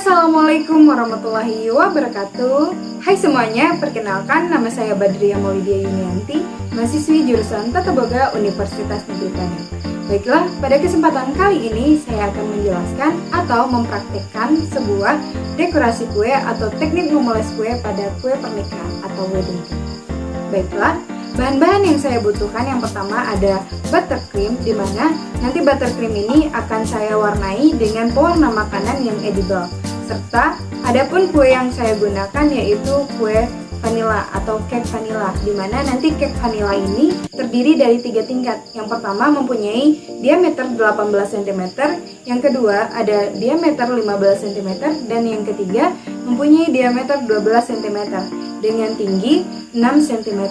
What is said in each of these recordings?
Assalamualaikum warahmatullahi wabarakatuh. Hai semuanya, perkenalkan nama saya Badriah Maulidia Yunianti, mahasiswi jurusan Tata Boga Universitas Negeri Padang. Baiklah, pada kesempatan kali ini saya akan menjelaskan atau mempraktekkan sebuah dekorasi kue atau teknik memoles kue pada kue pernikahan atau wedding cake. Baiklah, bahan-bahan yang saya butuhkan yang pertama ada buttercream, di mana nanti buttercream ini akan saya warnai dengan pewarna makanan yang edible. Serta adapun kue yang saya gunakan yaitu kue vanilla atau cake vanilla, di mana nanti cake vanilla ini terdiri dari 3 tingkat. Yang pertama mempunyai diameter 18 cm, yang kedua ada diameter 15 cm, dan yang ketiga mempunyai diameter 12 cm dengan tinggi 6 cm.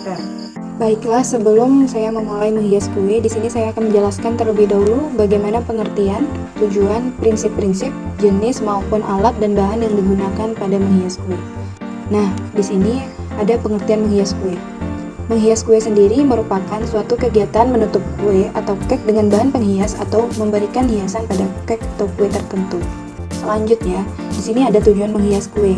Baiklah, sebelum saya memulai menghias kue, di sini saya akan menjelaskan terlebih dahulu bagaimana pengertian, tujuan, prinsip-prinsip, jenis maupun alat dan bahan yang digunakan pada menghias kue. Nah, di sini ada pengertian menghias kue. Menghias kue sendiri merupakan suatu kegiatan menutup kue atau cake dengan bahan penghias atau memberikan hiasan pada cake atau kue tertentu. Selanjutnya, di sini ada tujuan menghias kue.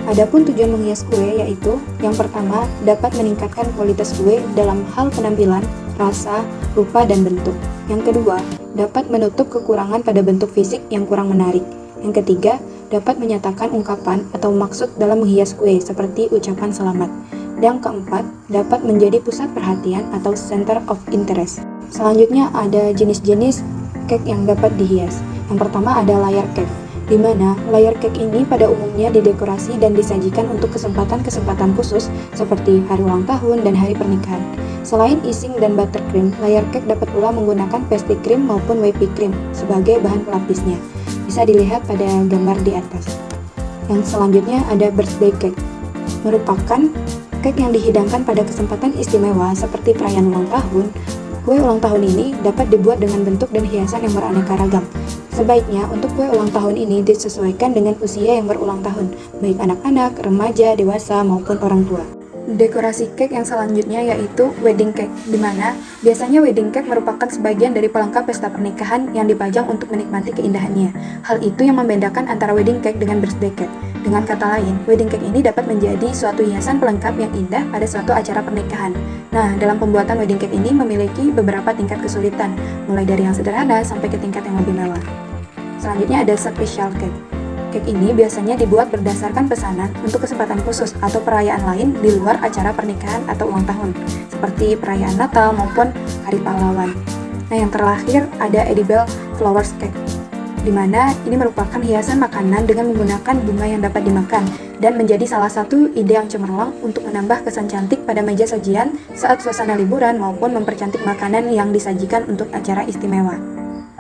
Adapun tujuan menghias kue yaitu yang pertama dapat meningkatkan kualitas kue dalam hal penampilan, rasa, rupa, dan bentuk. Yang kedua, dapat menutup kekurangan pada bentuk fisik yang kurang menarik. Yang ketiga, dapat menyatakan ungkapan atau maksud dalam menghias kue seperti ucapan selamat. Dan keempat, dapat menjadi pusat perhatian atau center of interest. Selanjutnya ada jenis-jenis cake yang dapat dihias. Yang pertama ada layer cake, di mana layer cake ini pada umumnya didekorasi dan disajikan untuk kesempatan-kesempatan khusus seperti hari ulang tahun dan hari pernikahan. Selain icing dan buttercream, layer cake dapat pula menggunakan pastry cream maupun whipped cream sebagai bahan pelapisnya. Bisa dilihat pada gambar di atas. Yang selanjutnya ada birthday cake, merupakan cake yang dihidangkan pada kesempatan istimewa seperti perayaan ulang tahun. Kue ulang tahun ini dapat dibuat dengan bentuk dan hiasan yang beraneka ragam. Sebaiknya untuk kue ulang tahun ini disesuaikan dengan usia yang berulang tahun, baik anak-anak, remaja, dewasa, maupun orang tua. Dekorasi cake yang selanjutnya yaitu wedding cake, di mana biasanya wedding cake merupakan sebagian dari pelengkap pesta pernikahan yang dipajang untuk menikmati keindahannya. Hal itu yang membedakan antara wedding cake dengan birthday cake. Dengan kata lain, wedding cake ini dapat menjadi suatu hiasan pelengkap yang indah pada suatu acara pernikahan. Nah, dalam pembuatan wedding cake ini memiliki beberapa tingkat kesulitan, mulai dari yang sederhana sampai ke tingkat yang lebih mewah. Selanjutnya ada special cake. Cake ini biasanya dibuat berdasarkan pesanan untuk kesempatan khusus atau perayaan lain di luar acara pernikahan atau ulang tahun, seperti perayaan Natal maupun Hari Pahlawan. Nah, yang terakhir ada edible flowers cake, di mana ini merupakan hiasan makanan dengan menggunakan bunga yang dapat dimakan dan menjadi salah satu ide yang cemerlang untuk menambah kesan cantik pada meja sajian saat suasana liburan maupun mempercantik makanan yang disajikan untuk acara istimewa.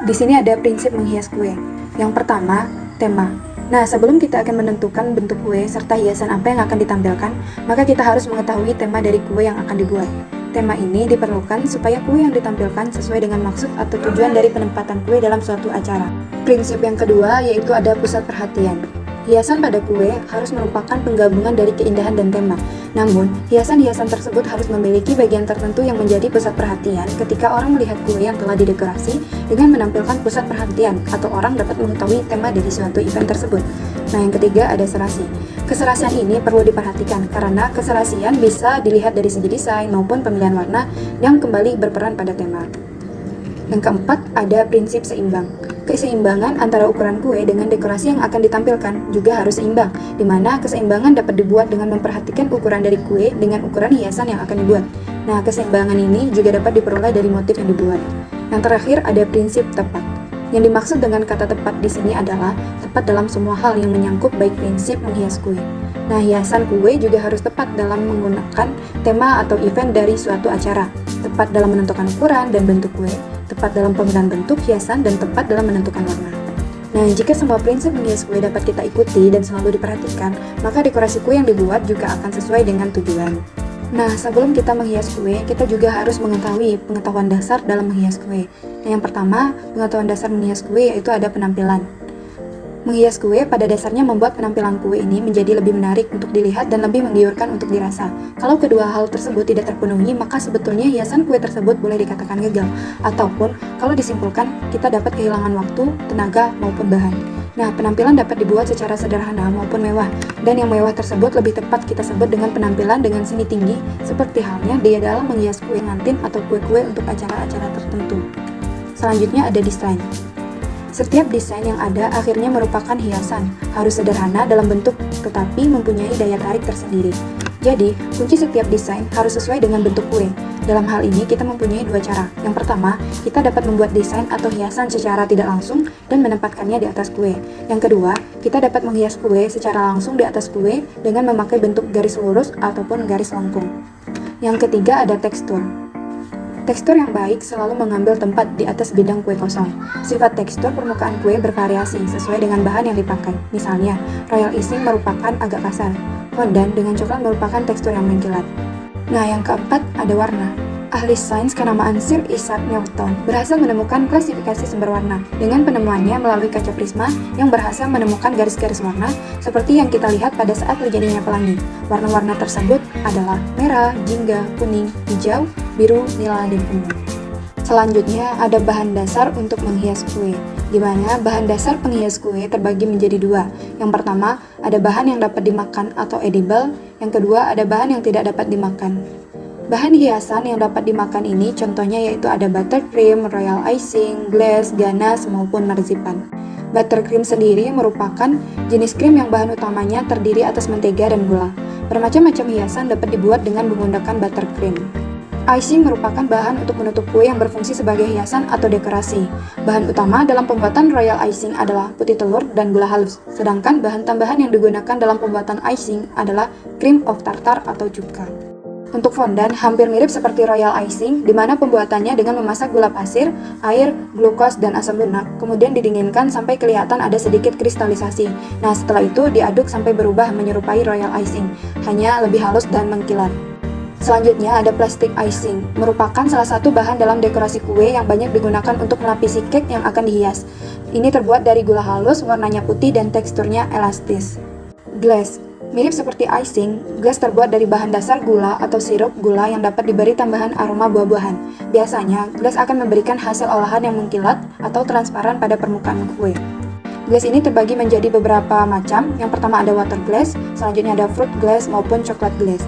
Di sini ada prinsip menghias kue. Yang pertama, tema. Nah, sebelum kita akan menentukan bentuk kue serta hiasan apa yang akan ditampilkan, maka kita harus mengetahui tema dari kue yang akan dibuat. Tema ini diperlukan supaya kue yang ditampilkan sesuai dengan maksud atau tujuan dari penempatan kue dalam suatu acara. Prinsip yang kedua yaitu ada pusat perhatian. Hiasan pada kue harus merupakan penggabungan dari keindahan dan tema. Namun, hiasan-hiasan tersebut harus memiliki bagian tertentu yang menjadi pusat perhatian ketika orang melihat kue yang telah didekorasi dengan menampilkan pusat perhatian atau orang dapat mengetahui tema dari suatu event tersebut. Nah, yang ketiga ada serasi. Keserasian ini perlu diperhatikan karena keserasian bisa dilihat dari segi desain maupun pemilihan warna yang kembali berperan pada tema. Yang keempat ada prinsip seimbang. Keseimbangan antara ukuran kue dengan dekorasi yang akan ditampilkan juga harus seimbang, di mana keseimbangan dapat dibuat dengan memperhatikan ukuran dari kue dengan ukuran hiasan yang akan dibuat. Nah, keseimbangan ini juga dapat diperoleh dari motif yang dibuat. Yang terakhir ada prinsip tepat. Yang dimaksud dengan kata tepat di sini adalah tepat dalam semua hal yang menyangkut baik prinsip menghias kue. Nah, hiasan kue juga harus tepat dalam menggunakan tema atau event dari suatu acara, tepat dalam menentukan ukuran dan bentuk kue, tepat dalam pemilihan bentuk hiasan, dan tepat dalam menentukan warna. Nah, jika semua prinsip menghias kue dapat kita ikuti dan selalu diperhatikan, maka dekorasi kue yang dibuat juga akan sesuai dengan tujuan. Nah, sebelum kita menghias kue, kita juga harus mengetahui pengetahuan dasar dalam menghias kue. Nah, yang pertama, pengetahuan dasar menghias kue yaitu ada penampilan. Menghias kue pada dasarnya membuat penampilan kue ini menjadi lebih menarik untuk dilihat dan lebih menggiurkan untuk dirasa. Kalau kedua hal tersebut tidak terpenuhi, maka sebetulnya hiasan kue tersebut boleh dikatakan gagal. Ataupun, kalau disimpulkan, kita dapat kehilangan waktu, tenaga, maupun bahan. Nah, penampilan dapat dibuat secara sederhana maupun mewah, dan yang mewah tersebut lebih tepat kita sebut dengan penampilan dengan seni tinggi, seperti halnya dia dalam menghias kue ngantin atau kue-kue untuk acara-acara tertentu. Selanjutnya ada desain. Setiap desain yang ada akhirnya merupakan hiasan, harus sederhana dalam bentuk tetapi mempunyai daya tarik tersendiri. Jadi, kunci setiap desain harus sesuai dengan bentuk kue. Dalam hal ini, kita mempunyai dua cara. Yang pertama, kita dapat membuat desain atau hiasan secara tidak langsung dan menempatkannya di atas kue. Yang kedua, kita dapat menghias kue secara langsung di atas kue dengan memakai bentuk garis lurus ataupun garis lengkung. Yang ketiga ada tekstur. Tekstur yang baik selalu mengambil tempat di atas bidang kue kosong. Sifat tekstur permukaan kue bervariasi sesuai dengan bahan yang dipakai. Misalnya, royal icing merupakan agak kasar, fondant dengan coklat merupakan tekstur yang mengkilat. Nah, yang keempat ada warna. Ahli sains kenamaan Sir Isaac Newton berhasil menemukan klasifikasi sumber warna dengan penemuannya melalui kaca prisma yang berhasil menemukan garis-garis warna seperti yang kita lihat pada saat terjadinya pelangi. Warna-warna tersebut adalah merah, jingga, kuning, hijau, biru, nila, dan ungu. Selanjutnya ada bahan dasar untuk menghias kue, di mana bahan dasar penghias kue terbagi menjadi dua. Yang pertama, ada bahan yang dapat dimakan atau edible. Yang kedua, ada bahan yang tidak dapat dimakan. Bahan hiasan yang dapat dimakan ini contohnya yaitu ada buttercream, royal icing, glaze, ganache, maupun marzipan. Buttercream sendiri merupakan jenis krim yang bahan utamanya terdiri atas mentega dan gula. Bermacam-macam hiasan dapat dibuat dengan menggunakan buttercream. Icing merupakan bahan untuk menutup kue yang berfungsi sebagai hiasan atau dekorasi. Bahan utama dalam pembuatan royal icing adalah putih telur dan gula halus, sedangkan bahan tambahan yang digunakan dalam pembuatan icing adalah cream of tartar atau cuka. Untuk fondant hampir mirip seperti royal icing, di mana pembuatannya dengan memasak gula pasir, air, glukos, dan asam lunak, kemudian didinginkan sampai kelihatan ada sedikit kristalisasi. Nah, setelah itu diaduk sampai berubah menyerupai royal icing, hanya lebih halus dan mengkilat. Selanjutnya ada plastic icing, merupakan salah satu bahan dalam dekorasi kue yang banyak digunakan untuk melapisi cake yang akan dihias. Ini terbuat dari gula halus, warnanya putih, dan teksturnya elastis. Glaze. Mirip seperti icing, glaze terbuat dari bahan dasar gula atau sirup gula yang dapat diberi tambahan aroma buah-buahan. Biasanya, glaze akan memberikan hasil olahan yang mengkilat atau transparan pada permukaan kue. Glaze ini terbagi menjadi beberapa macam. Yang pertama ada water glaze, selanjutnya ada fruit glaze maupun coklat glaze.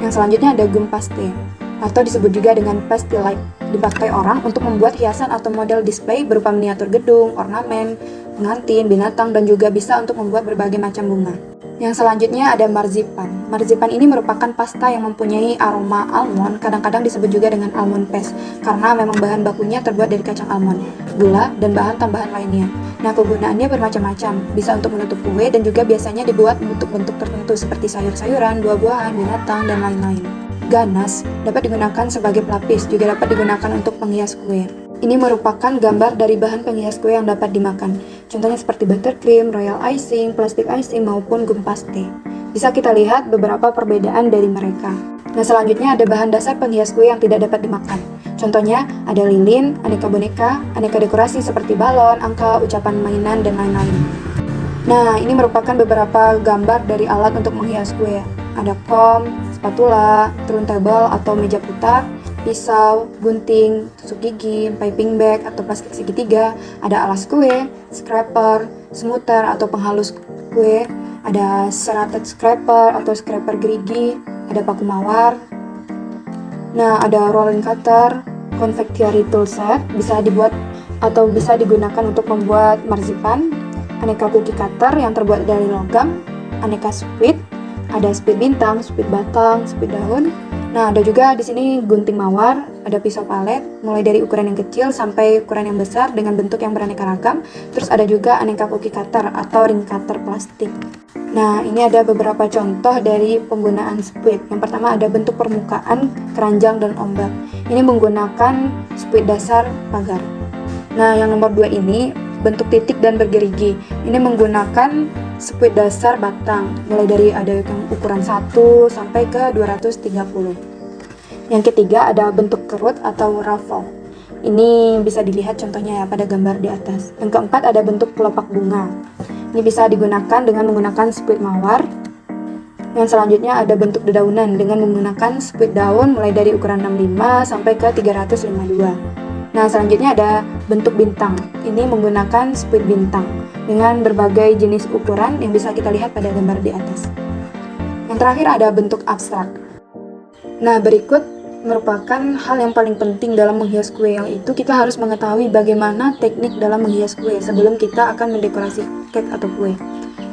Yang selanjutnya ada gum paste, atau disebut juga dengan pastelite. Dipakai orang untuk membuat hiasan atau model display berupa miniatur gedung, ornamen, pengantin, binatang, dan juga bisa untuk membuat berbagai macam bunga. Yang selanjutnya ada marzipan. Marzipan ini merupakan pasta yang mempunyai aroma almond, kadang-kadang disebut juga dengan almond paste, karena memang bahan bakunya terbuat dari kacang almond, gula, dan bahan tambahan lainnya. Nah, kegunaannya bermacam-macam, bisa untuk menutup kue dan juga biasanya dibuat bentuk-bentuk tertentu seperti sayur-sayuran, buah-buahan, binatang, dan lain-lain. Ganache dapat digunakan sebagai pelapis, juga dapat digunakan untuk penghias kue. Ini merupakan gambar dari bahan penghias kue yang dapat dimakan. Contohnya seperti buttercream, royal icing, plastic icing, maupun gum paste. Bisa kita lihat beberapa perbedaan dari mereka. Nah, selanjutnya ada bahan dasar penghias kue yang tidak dapat dimakan. Contohnya ada lilin, aneka boneka, aneka dekorasi seperti balon, angka, ucapan mainan, dan lain-lain. Nah, ini merupakan beberapa gambar dari alat untuk menghias kue. Ada kom, spatula, turntable atau meja putar, pisau, gunting, tusuk gigi, piping bag atau plastik segitiga, ada alas kue, scraper, smoother atau penghalus kue, ada serrated scraper atau scraper gerigi, ada paku mawar. Nah, ada rolling cutter, confectionery tool set, bisa dibuat atau bisa digunakan untuk membuat marzipan, aneka cookie cutter yang terbuat dari logam, aneka spit, ada spit bintang, spit batang, spit daun. Nah, ada juga di sini gunting mawar, ada pisau palet, mulai dari ukuran yang kecil sampai ukuran yang besar dengan bentuk yang beraneka ragam. Terus ada juga aneka cookie cutter atau ring cutter plastik. Nah, ini ada beberapa contoh dari penggunaan squid. Yang pertama ada bentuk permukaan, keranjang, dan ombak. Ini menggunakan squid dasar pagar. Nah, yang nomor 2 ini bentuk titik dan bergerigi. Ini menggunakan squid dasar batang, mulai dari ada yang ukuran 1 sampai ke 230. Yang ketiga ada bentuk kerut atau ruffle. Ini bisa dilihat contohnya ya pada gambar di atas. Yang keempat ada bentuk kelopak bunga. Ini bisa digunakan dengan menggunakan squid mawar. Yang selanjutnya ada bentuk dedaunan dengan menggunakan squid daun mulai dari ukuran 65 sampai ke 352. Nah, selanjutnya ada bentuk bintang. Ini menggunakan squid bintang dengan berbagai jenis ukuran yang bisa kita lihat pada gambar di atas. Yang terakhir ada bentuk abstrak. Nah, berikut merupakan hal yang paling penting dalam menghias kue, yaitu kita harus mengetahui bagaimana teknik dalam menghias kue sebelum kita akan mendekorasi cake atau kue.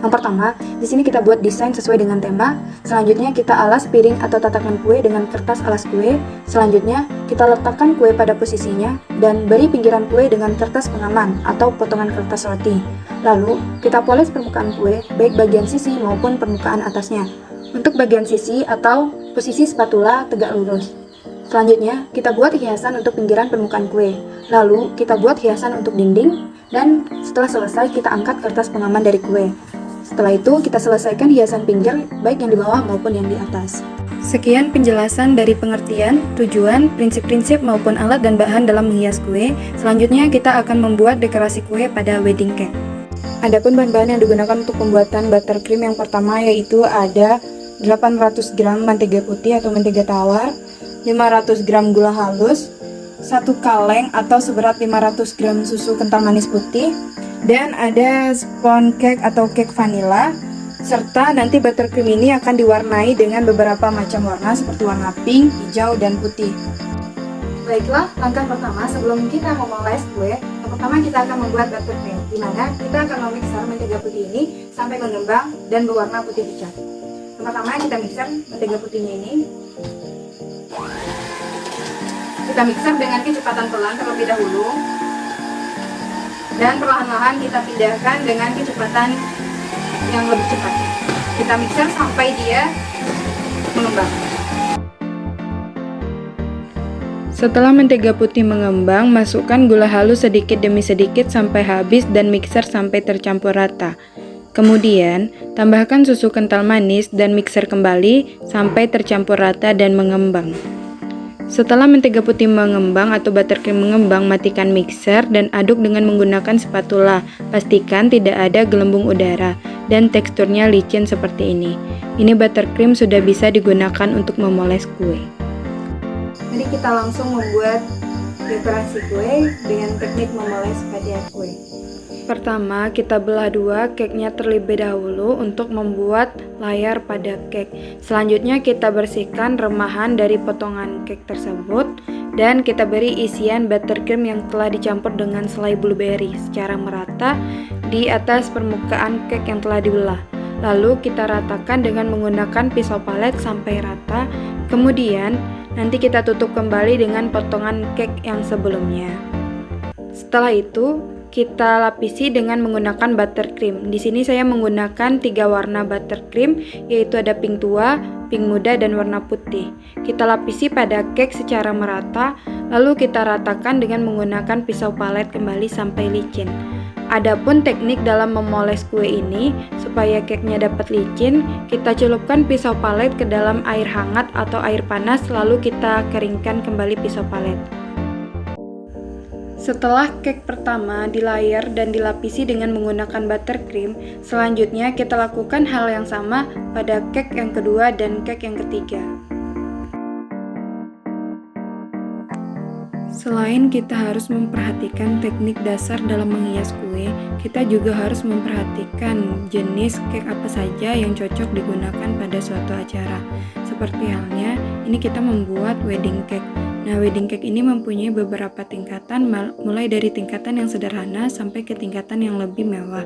Yang pertama, di sini kita buat desain sesuai dengan tema. Selanjutnya kita alas piring atau tatakan kue dengan kertas alas kue. Selanjutnya kita letakkan kue pada posisinya dan beri pinggiran kue dengan kertas pengaman atau potongan kertas roti. Lalu kita poles permukaan kue, baik bagian sisi maupun permukaan atasnya. Untuk bagian sisi atau posisi spatula tegak lurus. Selanjutnya, kita buat hiasan untuk pinggiran permukaan kue. Lalu, kita buat hiasan untuk dinding, dan setelah selesai, kita angkat kertas pengaman dari kue. Setelah itu, kita selesaikan hiasan pinggir, baik yang di bawah maupun yang di atas. Sekian penjelasan dari pengertian, tujuan, prinsip-prinsip maupun alat dan bahan dalam menghias kue. Selanjutnya, kita akan membuat dekorasi kue pada wedding cake. Adapun bahan-bahan yang digunakan untuk pembuatan buttercream yang pertama yaitu ada 800 gram mentega putih atau mentega tawar, 500 gram gula halus, 1 kaleng atau seberat 500 gram susu kental manis putih, dan ada spon cake atau cake vanilla, serta nanti buttercream ini akan diwarnai dengan beberapa macam warna seperti warna pink, hijau, dan putih. Baiklah, langkah pertama sebelum kita memoles kue, yang pertama kita akan membuat buttercream, di mana kita akan memixer mentega putih ini sampai mengembang dan berwarna putih pucat. Yang pertama kita mixer mentega putihnya ini. Kita mixer dengan kecepatan pelan terlebih dahulu, dan perlahan-lahan kita pindahkan dengan kecepatan yang lebih cepat. Kita mixer sampai dia mengembang. Setelah mentega putih mengembang, masukkan gula halus sedikit demi sedikit sampai habis dan mixer sampai tercampur rata. Kemudian, tambahkan susu kental manis dan mixer kembali sampai tercampur rata dan mengembang. Setelah mentega putih mengembang atau buttercream mengembang, matikan mixer dan aduk dengan menggunakan spatula. Pastikan tidak ada gelembung udara dan teksturnya licin seperti ini. Ini buttercream sudah bisa digunakan untuk memoles kue. Mari kita langsung membuat dekorasi kue dengan teknik memoles pada kue. Pertama, kita belah dua cake-nya terlebih dahulu untuk membuat layar pada cake. Selanjutnya kita bersihkan remahan dari potongan cake tersebut dan kita beri isian buttercream yang telah dicampur dengan selai blueberry secara merata di atas permukaan cake yang telah dibelah. Lalu kita ratakan dengan menggunakan pisau palet sampai rata. Kemudian nanti kita tutup kembali dengan potongan cake yang sebelumnya. Setelah itu kita lapisi dengan menggunakan buttercream. Di sini saya menggunakan 3 warna buttercream, yaitu ada pink tua, pink muda, dan warna putih. Kita lapisi pada cake secara merata, lalu kita ratakan dengan menggunakan pisau palet kembali sampai licin. Adapun teknik dalam memoles kue ini, supaya cake-nya dapat licin, kita celupkan pisau palet ke dalam air hangat atau air panas, lalu kita keringkan kembali pisau palet. Setelah cake pertama dilayer dan dilapisi dengan menggunakan buttercream, selanjutnya kita lakukan hal yang sama pada cake yang kedua dan cake yang ketiga. Selain kita harus memperhatikan teknik dasar dalam menghias kue, kita juga harus memperhatikan jenis cake apa saja yang cocok digunakan pada suatu acara. Seperti halnya, ini kita membuat wedding cake. Nah, wedding cake ini mempunyai beberapa tingkatan, mulai dari tingkatan yang sederhana sampai ke tingkatan yang lebih mewah.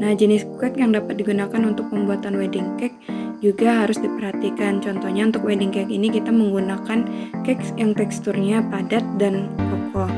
Nah, jenis cake yang dapat digunakan untuk pembuatan wedding cake juga harus diperhatikan. Contohnya untuk wedding cake ini kita menggunakan cake yang teksturnya padat dan kokoh.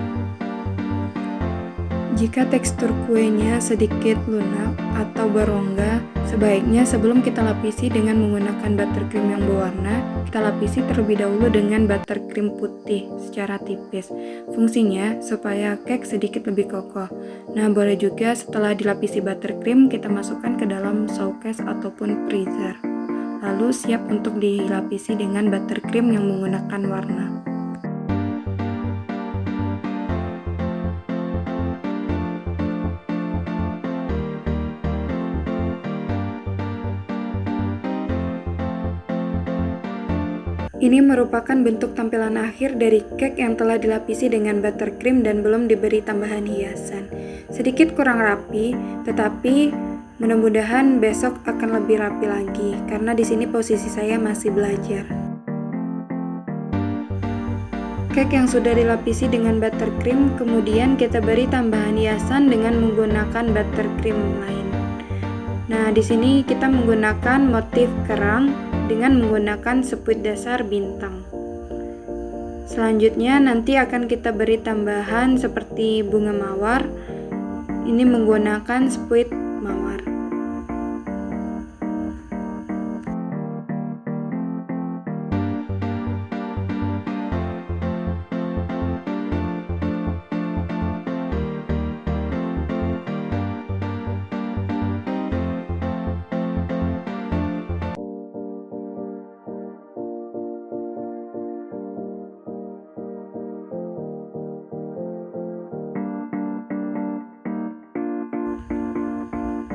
Jika tekstur kuenya sedikit lunak atau berongga, sebaiknya sebelum kita lapisi dengan menggunakan buttercream yang berwarna, kita lapisi terlebih dahulu dengan buttercream putih secara tipis. Fungsinya supaya cake sedikit lebih kokoh. Nah, boleh juga setelah dilapisi buttercream, kita masukkan ke dalam showcase ataupun freezer. Lalu siap untuk dilapisi dengan buttercream yang menggunakan warna. Ini merupakan bentuk tampilan akhir dari cake yang telah dilapisi dengan buttercream dan belum diberi tambahan hiasan. Sedikit kurang rapi, tetapi mudah-mudahan besok akan lebih rapi lagi karena di sini posisi saya masih belajar. Cake yang sudah dilapisi dengan buttercream, kemudian kita beri tambahan hiasan dengan menggunakan buttercream lain. Nah, di sini kita menggunakan motif kerang dengan menggunakan sepuit dasar bintang. Selanjutnya nanti akan kita beri tambahan seperti bunga mawar. Ini menggunakan sepuit mawar.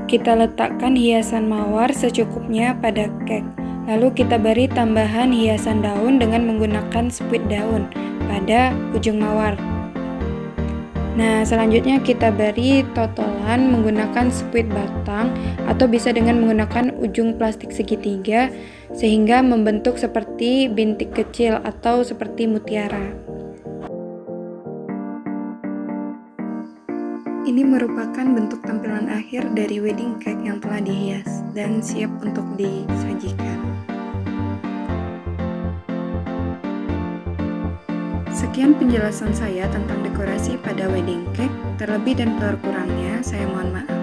Kita letakkan hiasan mawar secukupnya pada cake. Lalu kita beri tambahan hiasan daun dengan menggunakan sepuit daun pada ujung mawar. Nah, selanjutnya kita beri totolan menggunakan sepuit batang atau bisa dengan menggunakan ujung plastik segitiga sehingga membentuk seperti bintik kecil atau seperti mutiara. Ini merupakan bentuk tampilan akhir dari wedding cake yang telah dihias dan siap untuk disajikan. Sekian penjelasan saya tentang dekorasi pada wedding cake. Terlebih dan kurangnya saya mohon maaf.